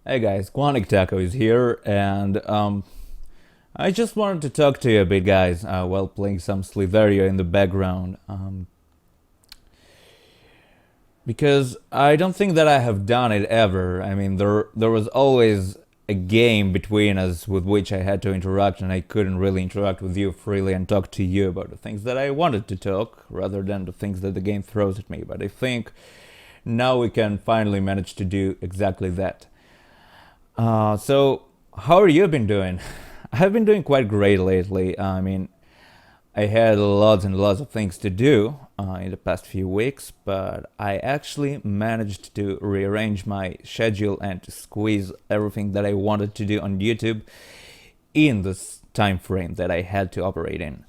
Hey guys, QuanTicTaco is here, and I just wanted to talk to you a bit, guys, while playing some Sliveria in the background, because I don't think that I have done it ever. I mean, there was always a game between us with which I had to interact, and I couldn't really interact with you freely and talk to you about the things that I wanted to talk, rather than the things that the game throws at me. But I think now we can finally manage to do exactly that. So, how are you been doing? I've been doing quite great lately. I mean, I had lots and lots of things to do in the past few weeks, but I actually managed to rearrange my schedule and to squeeze everything that I wanted to do on YouTube in this time frame that I had to operate in.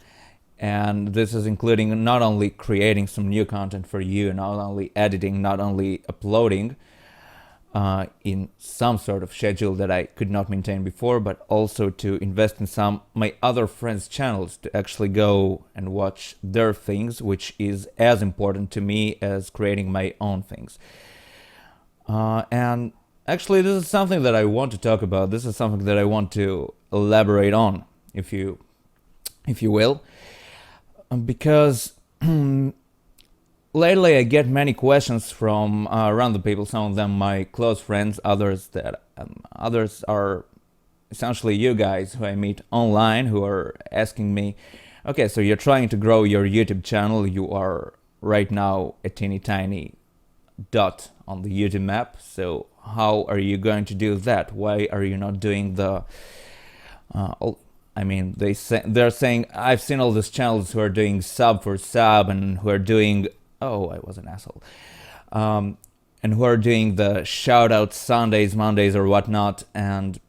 And this is including not only creating some new content for you, not only editing, not only uploading, in some sort of schedule that I could not maintain before, but also to invest in some my other friends' channels to actually go and watch their things, which is as important to me as creating my own things. And actually, this is something that I want to talk about. This is something that I want to elaborate on, if you will, because lately I get many questions from random people. Some of them my close friends, others are essentially you guys who I meet online, who are asking me, okay, so you're trying to grow your YouTube channel. You are right now a teeny tiny dot on the YouTube map. So how are you going to do that? Why are you not doing the I mean, they're saying I've seen all these channels who are doing Sub4Sub and who are doing, oh, I was an asshole, and who are doing the shoutouts Sundays, Mondays, or whatnot. And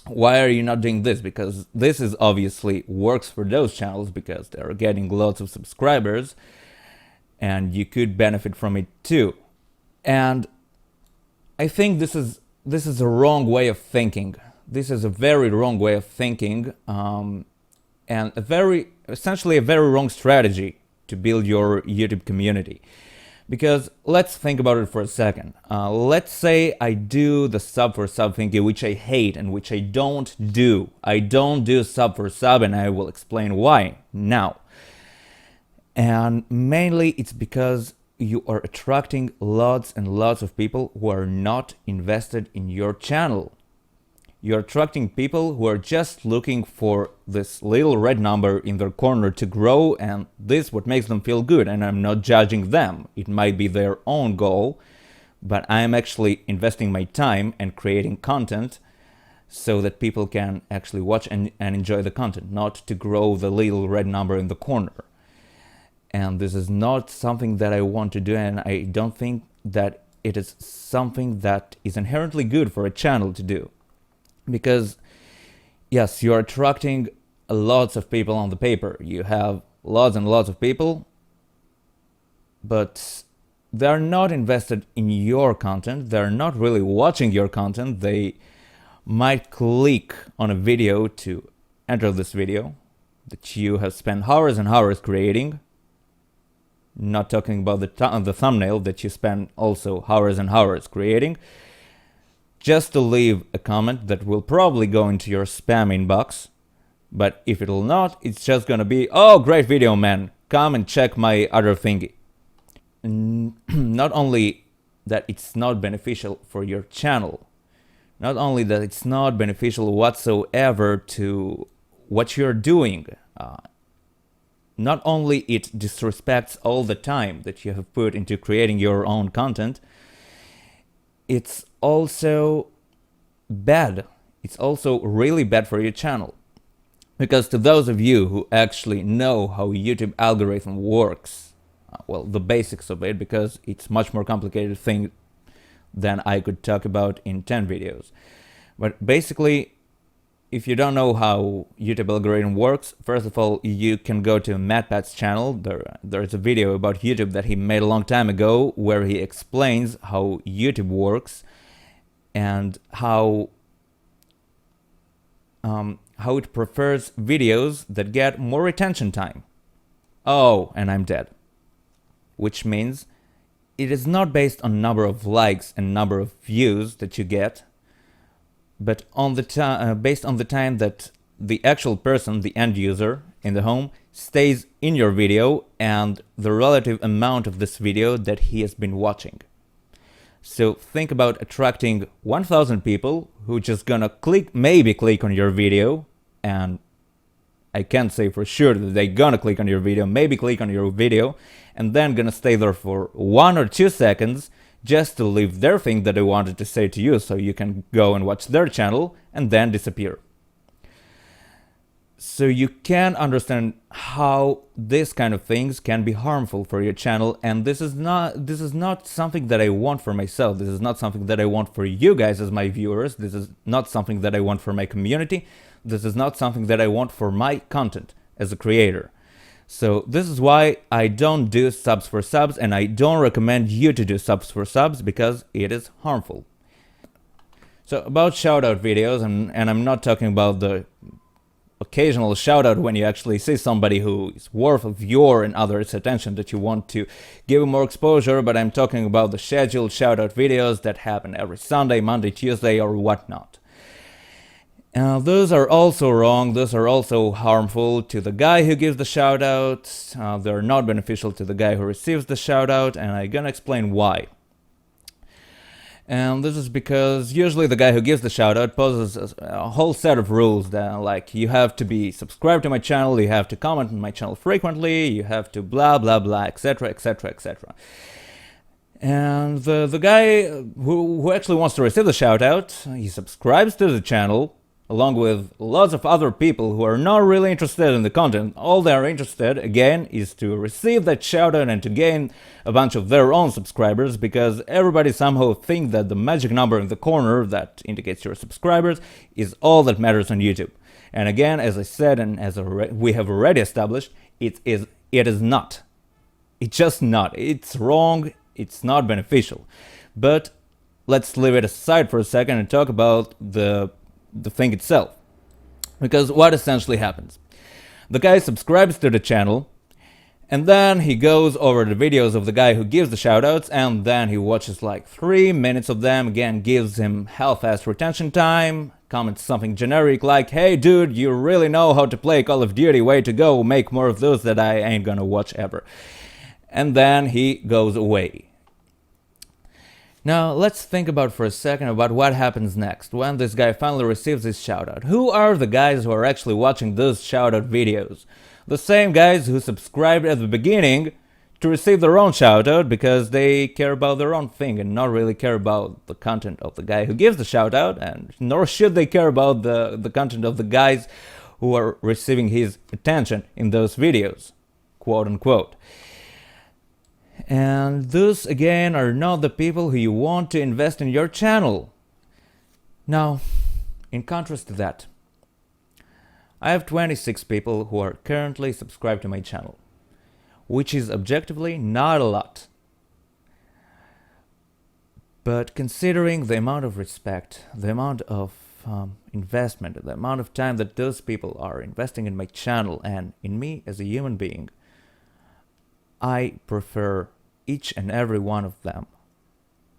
why are you not doing this? Because this is obviously works for those channels because they're getting lots of subscribers, and you could benefit from it too. And I think this is a wrong way of thinking. This is a very wrong way of thinking, and essentially a very wrong strategy to build your YouTube community. Because let's think about it for a second. Let's say I do the Sub4Sub thingy, which I hate and which I don't do. I don't do Sub4Sub, and I will explain why now. And mainly it's because you are attracting lots and lots of people who are not invested in your channel. You're attracting people who are just looking for this little red number in their corner to grow, and this is what makes them feel good. And I'm not judging them. It might be their own goal, but I'm actually investing my time and creating content so that people can actually watch and enjoy the content, not to grow the little red number in the corner. And this is not something that I want to do, and I don't think that it is something that is inherently good for a channel to do. Because yes, you're attracting lots of people on the paper. You have lots and lots of people, but they're not invested in your content. They're not really watching your content. They might click on a video to enter this video that you have spent hours and hours creating. Not talking about the thumbnail that you spend also hours and hours creating, just to leave a comment that will probably go into your spam inbox. But if it will not, it's just gonna be, oh, great video, man, come and check my other thingy. Not only that it's not beneficial for your channel, not only that it's not beneficial whatsoever to what you're doing, not only it disrespects all the time that you have put into creating your own content, it's also bad. It's also really bad for your channel. Because to those of you who actually know how YouTube algorithm works, well, the basics of it, because it's much more complicated thing than I could talk about in 10 videos. But basically, if you don't know how YouTube algorithm works, first of all, you can go to MatPat's channel. There's a video about YouTube that he made a long time ago where he explains how YouTube works and how it prefers videos that get more retention time. Oh, and I'm dead. Which means it is not based on number of likes and number of views that you get, but on the based on the time that the actual person, the end user in the home, stays in your video and the relative amount of this video that he has been watching. So think about attracting 1,000 people who just gonna maybe click on your video, and I can't say for sure that they're gonna click on your video, maybe click on your video, and then gonna stay there for 1 or 2 seconds just to leave their thing that they wanted to say to you so you can go and watch their channel and then disappear. So you can understand how this kind of things can be harmful for your channel, and this is not something that I want for myself. This is not something that I want for you guys as my viewers. This is not something that I want for my community. This is not something that I want for my content as a creator. So this is why I don't do subs for subs, and I don't recommend you to do subs for subs because it is harmful. So about shoutout videos, and I'm not talking about the occasional shout out when you actually see somebody who is worth of your and others' attention that you want to give more exposure, but I'm talking about the scheduled shout out videos that happen every Sunday, Monday, Tuesday, or whatnot. Those are also wrong. Those are also harmful to the guy who gives the shout out. They're not beneficial to the guy who receives the shout out, and I'm gonna explain why. And this is because usually the guy who gives the shoutout poses a whole set of rules that, like, you have to be subscribed to my channel, you have to comment on my channel frequently, you have to blah blah blah, etc, etc, etc. And the guy who actually wants to receive the shoutout, he subscribes to the channel along with lots of other people who are not really interested in the content. All they are interested, again, is to receive that shoutout and to gain a bunch of their own subscribers, because everybody somehow thinks that the magic number in the corner that indicates your subscribers is all that matters on YouTube. And again, as I said, and as we have already established, it is not. It's just not. It's wrong. It's not beneficial. But let's leave it aside for a second and talk about the thing itself. Because what essentially happens? The guy subscribes to the channel, and then he goes over the videos of the guy who gives the shoutouts, and then he watches like 3 minutes of them, again gives him half-assed retention time, comments something generic like, "Hey dude, you really know how to play Call of Duty, way to go, make more of those that I ain't gonna watch ever." And then he goes away. Now, let's think about for a second about what happens next when this guy finally receives his shoutout. Who are the guys who are actually watching those shoutout videos? The same guys who subscribed at the beginning to receive their own shoutout because they care about their own thing and not really care about the content of the guy who gives the shoutout, and nor should they care about the content of the guys who are receiving his attention in those videos, quote unquote. And those, again, are not the people who you want to invest in your channel. Now, in contrast to that, I have 26 people who are currently subscribed to my channel, which is objectively not a lot. But considering the amount of respect, the amount of investment, the amount of time that those people are investing in my channel and in me as a human being, I prefer each and every one of them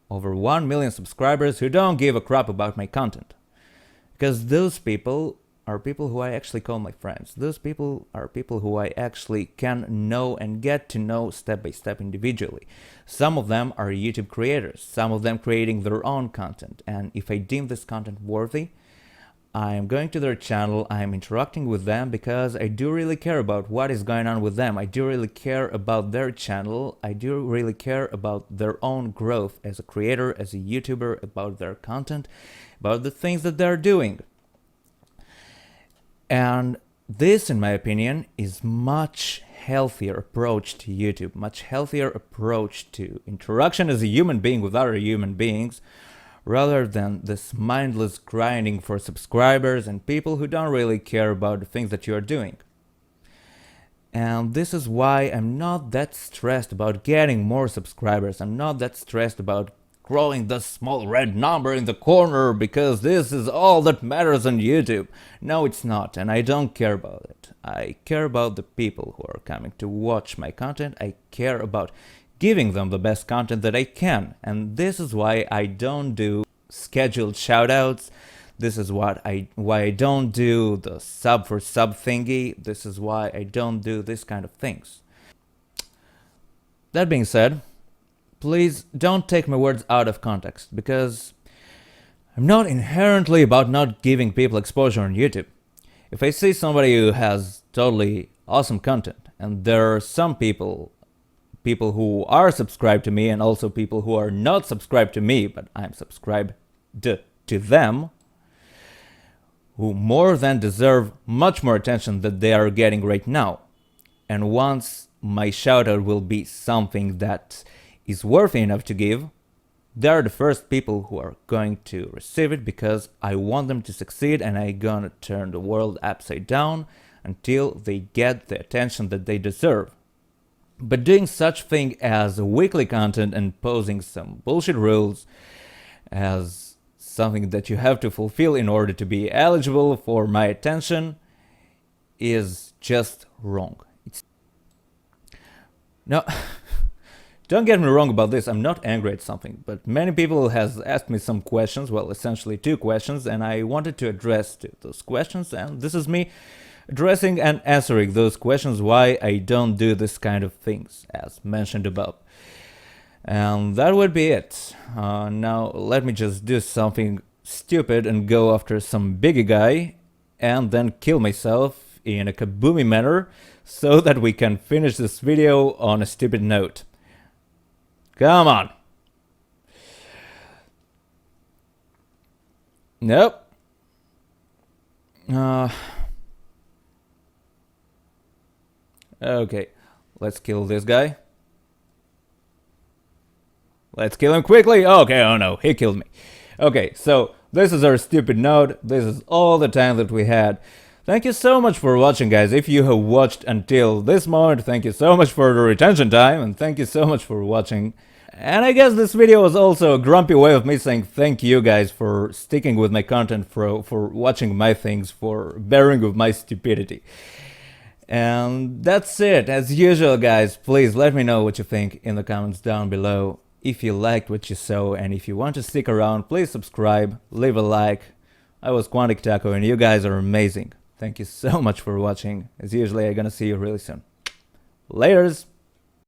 over 1 million subscribers who don't give a crap about my content. Because those people are people who I actually call my friends. Those people are people who I actually can know and get to know step by step individually. Some of them are YouTube creators, some of them creating their own content. And if I deem this content worthy, I am going to their channel, I am interacting with them because I do really care about what is going on with them. I do really care about their channel. I do really care about their own growth as a creator, as a YouTuber, about their content, about the things that they're doing. And this, in my opinion, is much healthier approach to YouTube, much healthier approach to interaction as a human being with other human beings, rather than this mindless grinding for subscribers and people who don't really care about the things that you are doing. And this is why I'm not that stressed about getting more subscribers. I'm not that stressed about growing the small red number in the corner because this is all that matters on YouTube. No, it's not, and I don't care about it. I care about the people who are coming to watch my content. I care about giving them the best content that I can, and this is why I don't do scheduled shoutouts This is why I don't do the Sub4Sub thingy. This is why I don't do this kind of things. That being said, please don't take my words out of context, because I'm not inherently about not giving people exposure on YouTube. If I see somebody who has totally awesome content, and there are some people who are subscribed to me and also people who are not subscribed to me, but I'm subscribed to them, who more than deserve much more attention than they are getting right now. And once my shoutout will be something that is worthy enough to give, they are the first people who are going to receive it, because I want them to succeed, and I'm gonna turn the world upside down until they get the attention that they deserve. But doing such thing as weekly content and posing some bullshit rules as something that you have to fulfill in order to be eligible for my attention is just wrong. No, don't get me wrong about this, I'm not angry at something, but many people has asked me some questions, well, essentially 2 questions, and I wanted to address those questions, and this is me addressing and answering those questions why I don't do this kind of things, as mentioned above. And that would be it. Now let me just do something stupid and go after some biggie guy, and then kill myself in a kaboomy manner, so that we can finish this video on a stupid note. Come on! Nope. Okay, let's kill this guy. Let's kill him quickly! Okay, oh no, he killed me. Okay, so this is our stupid note. This is all the time that we had. Thank you so much for watching, guys. If you have watched until this moment, thank you so much for the retention time, and thank you so much for watching. And I guess this video was also a grumpy way of me saying thank you guys for sticking with my content, for watching my things, for bearing with my stupidity. And that's it. As usual, guys, please let me know what you think in the comments down below. If you liked what you saw, and if you want to stick around, please subscribe, leave a like. I was QuanTicTaco, and you guys are amazing. Thank you so much for watching. As usual, I'm gonna see you really soon. Laters!